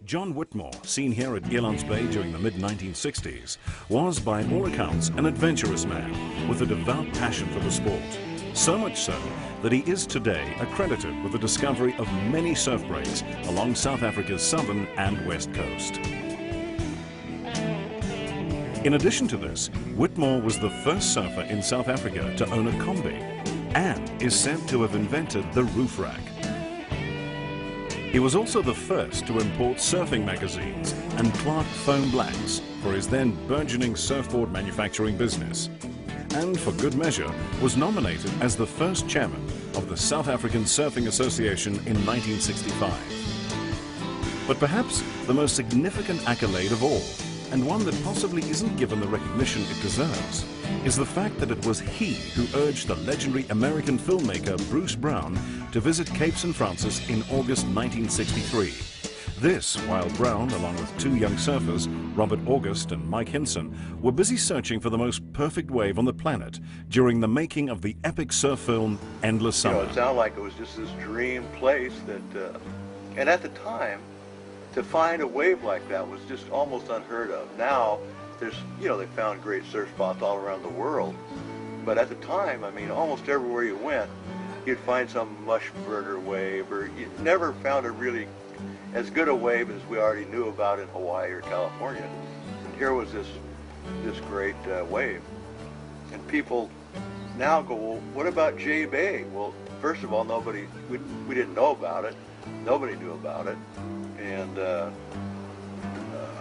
John Whitmore, seen here at Elands Bay during the mid-1960s, was by all accounts an adventurous man with a devout passion for the sport. So much so that he is today accredited with the discovery of many surf breaks along South Africa's southern and west coast. In addition to this, Whitmore was the first surfer in South Africa to own a combi and is said to have invented the roof rack. He was also the first to import surfing magazines and Clark foam blacks for his then burgeoning surfboard manufacturing business, and for good measure was nominated as the first chairman of the South African Surfing Association in 1965. But perhaps the most significant accolade of all, and one that possibly isn't given the recognition it deserves, is the fact that it was he who urged the legendary American filmmaker Bruce Brown to visit Cape St. Francis in August 1963. This, while Brown, along with two young surfers, Robert August and Mike Hinson, were busy searching for the most perfect wave on the planet during the making of the epic surf film Endless Summer. It sounded like it was just this dream place that, and at the time, to find a wave like that was just almost unheard of. Now, there's, they found great surf spots all around the world. But at the time, I mean, almost everywhere you went, you'd find some mush burger wave, or you never found a really as good a wave as we already knew about in Hawaii or California. And here was this great wave. And people now go, well, what about J Bay? Well, first of all, we didn't know about it. Nobody knew about it. And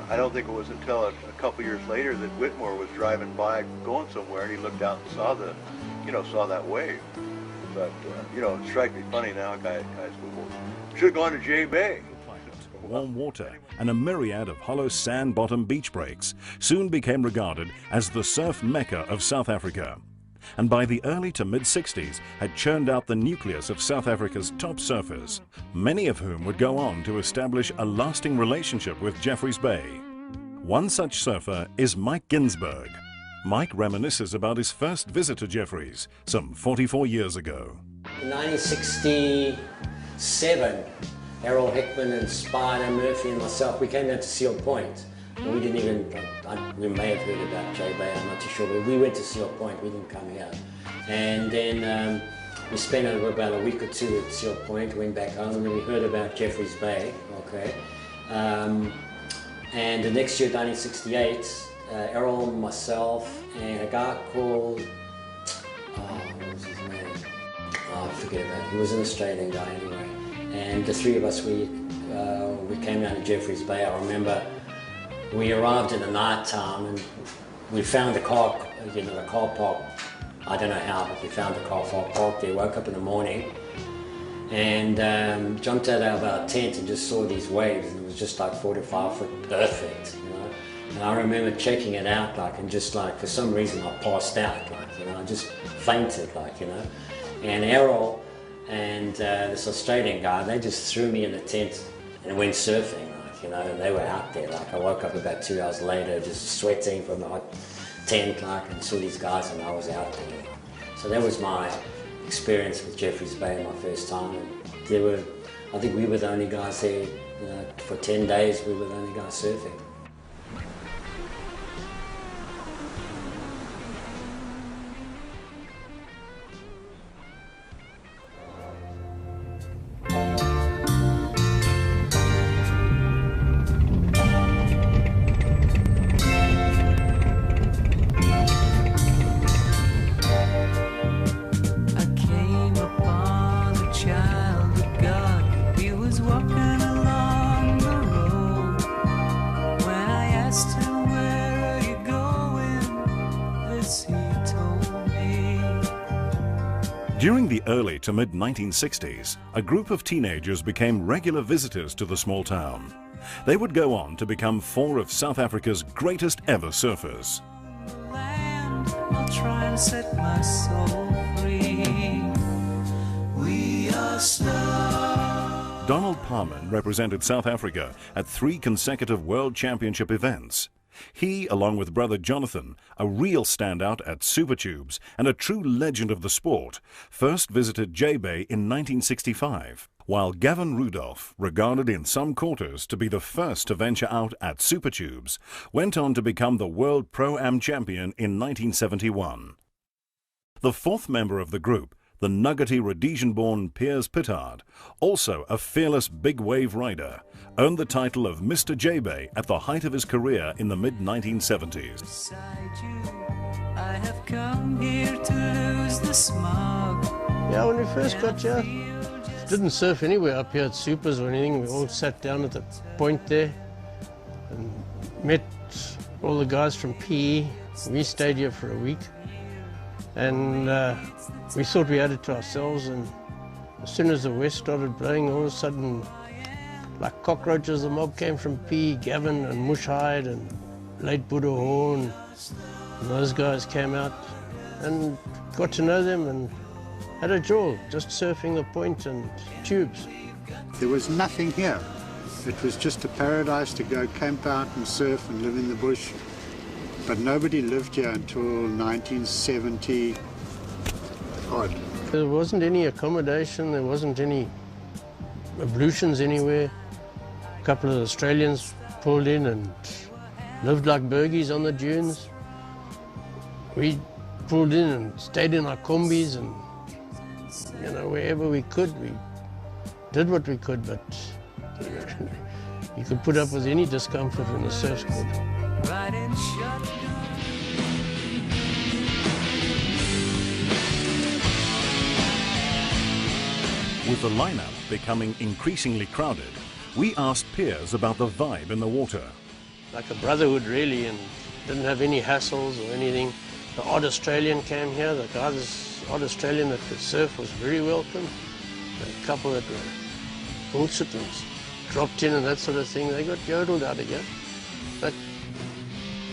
I don't think it was until a couple years later that Whitmore was driving by, going somewhere, and he looked out and saw saw that wave. But it strikes me funny now, guys go, should have gone to J Bay. Warm water and a myriad of hollow sand-bottom beach breaks soon became regarded as the surf mecca of South Africa, and by the early to mid-60s had churned out the nucleus of South Africa's top surfers, many of whom would go on to establish a lasting relationship with Jeffreys Bay. One such surfer is Mike Ginsberg. Mike reminisces about his first visit to Jeffreys some 44 years ago. In 1967, Errol Hickman and Spider Murphy and myself, we came down to Seal Point. We didn't even, we may have heard about J Bay, I'm not too sure, but we went to Seal Point, we didn't come here. And then we spent about a week or two at Seal Point, went back home, and then we heard about Jeffreys Bay, okay. And the next year, 1968, Errol, myself, and a guy called, what was his name? I forget about it, he was an Australian guy anyway. And the three of us, we came down to Jeffreys Bay. I remember we arrived in the night time and we found the car, the car park. I don't know how, but we found the car parked there. Woke up in the morning and jumped out of our tent and just saw these waves, and it was just like 45 foot perfect, And I remember checking it out, and just for some reason I passed out, I just fainted, And Errol and this Australian guy, they just threw me in the tent and went surfing, and they were out there. I woke up about 2 hours later, just sweating from my tent, and saw these guys, and I was out there. So that was my experience with Jeffreys Bay, my first time. And I think we were the only guys there, for 10 days we were the only guys surfing. During the early to mid-1960s, a group of teenagers became regular visitors to the small town. They would go on to become four of South Africa's greatest ever surfers. I'll try and set my soul free. We are snow. Donald Paarman represented South Africa at 3 consecutive World Championship events. He, along with brother Jonathan, a real standout at Super Tubes and a true legend of the sport, first visited J Bay in 1965. While Gavin Rudolph, regarded in some quarters to be the first to venture out at supertubes, went on to become the World Pro-Am champion in 1971. The fourth member of the group, the nuggety Rhodesian-born Pittard, also a fearless big-wave rider, earned the title of Mr. J-Bay at the height of his career in the mid-1970s. Beside you, I have come here to lose the smog. Yeah, when we first got here, didn't surf anywhere up here at Supers or anything. We all sat down at the point there and met all the guys from PE. We stayed here for a week. And we thought we had it to ourselves, and as soon as the west started blowing, all of a sudden, like cockroaches, the mob came from P, Gavin and Mushhide and late Buddha Horn, and those guys came out and got to know them and had a jaw, just surfing the point and tubes. There was nothing here. It was just a paradise to go camp out and surf and live in the bush. But nobody lived here until 1970 odd. There wasn't any accommodation, there wasn't any ablutions anywhere. A couple of Australians pulled in and lived like burgies on the dunes. We pulled in and stayed in our combis and, you know, wherever we could, we did what we could, but you could put up with any discomfort in the surf squad. Riding shotgun. With the lineup becoming increasingly crowded, we asked peers about the vibe in the water. Like a brotherhood really, and didn't have any hassles or anything. The odd Australian came here, the guy, this odd Australian that could surf was very welcome. A couple that were bullshit and dropped in and that sort of thing, they got yodeled out of here. But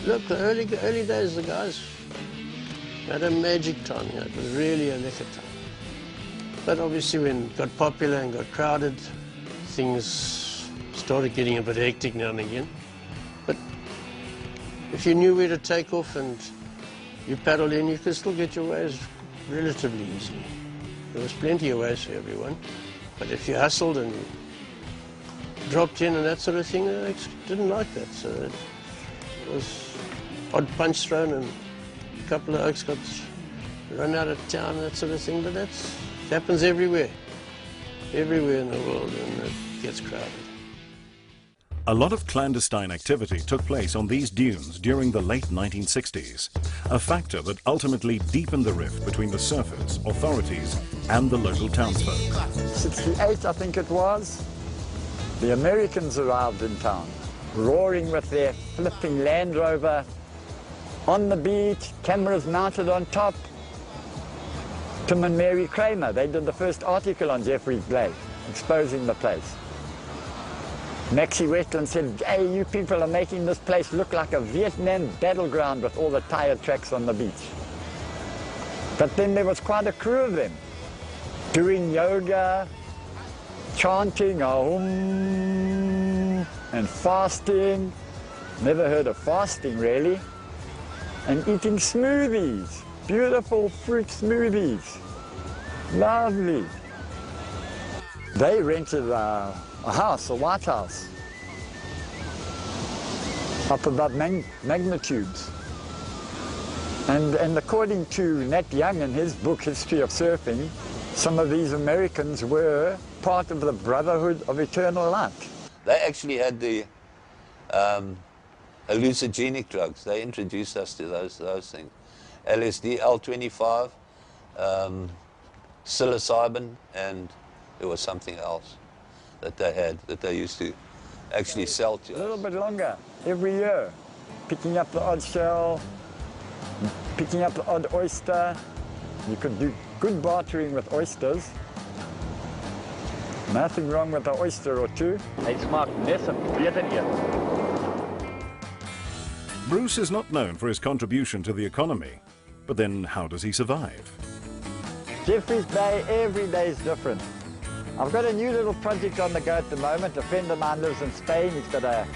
look, the early days, the guys had a magic time here. It was really a lekker time. But obviously when it got popular and got crowded, things started getting a bit hectic now and again. But if you knew where to take off and you paddled in, you could still get your waves relatively easily. There was plenty of waves for everyone. But if you hustled and you dropped in and that sort of thing, they didn't like that. So it was odd punch thrown and a couple of oaks got run out of town and that sort of thing. But it happens everywhere in the world, and it gets crowded. A lot of clandestine activity took place on these dunes during the late 1960s, a factor that ultimately deepened the rift between the surfers, authorities, and the local townsfolk. 68, I think it was, the Americans arrived in town, roaring with their flipping Land Rover on the beach, cameras mounted on top. Tim and Mary Kramer, they did the first article on Jeffrey's Bay, exposing the place. Maxie Wetland said, hey, you people are making this place look like a Vietnam battleground with all the tire tracks on the beach. But then there was quite a crew of them, doing yoga, chanting Aum, and fasting. Never heard of fasting, really. And eating smoothies, beautiful fruit smoothies. Lovely. They rented a house, a White House, up above magnitudes. And according to Nat Young in his book, History of Surfing, some of these Americans were part of the Brotherhood of Eternal Light. They actually had the hallucinogenic drugs. They introduced us to those things. LSD, L25, psilocybin, and there was something else that they had, that they used to actually sell to us. A little bit longer, every year. Picking up the odd shell, picking up the odd oyster. You could do good bartering with oysters. Nothing wrong with an oyster or two. Bruce is not known for his contribution to the economy, but then how does he survive? Jeffrey's Bay, every day is different. I've got a new little project on the go at the moment. A friend of mine lives in Spain. He's got a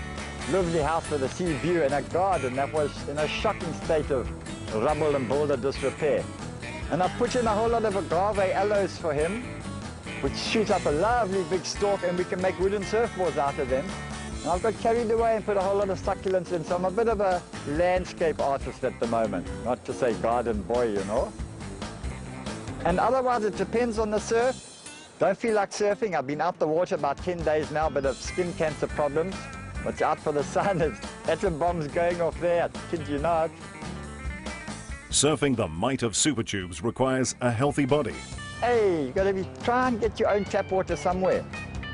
lovely house with a sea view and a garden that was in a shocking state of rubble and boulder disrepair. And I put in a whole lot of agave aloes for him which shoot up a lovely big stalk, and we can make wooden surfboards out of them. And I've got carried away and put a whole lot of succulents in, so I'm a bit of a landscape artist at the moment, not to say garden boy, you know. And otherwise it depends on the surf. Don't feel like surfing. I've been out the water about 10 days now, but of skin cancer problems. Watch out for the sun. There's atom bombs going off there, I kid you not. Surfing the might of super tubes requires a healthy body. Hey, you gotta try and get your own tap water somewhere.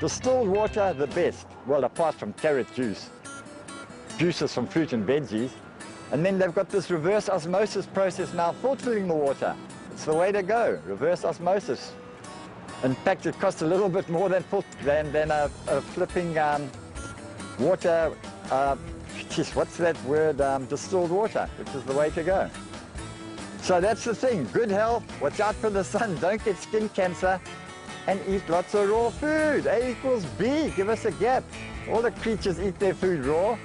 Distilled water, the best. Well, apart from carrot juice. Juices from fruit and veggies. And then they've got this reverse osmosis process now filtering the water. It's the way to go, reverse osmosis. In fact, it costs a little bit more than a flipping water, what's that word, distilled water, which is the way to go. So that's the thing, good health, watch out for the sun, don't get skin cancer, and eat lots of raw food. A equals B, give us a gap. All the creatures eat their food raw.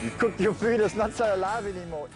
You cook your food, it's not so alive anymore.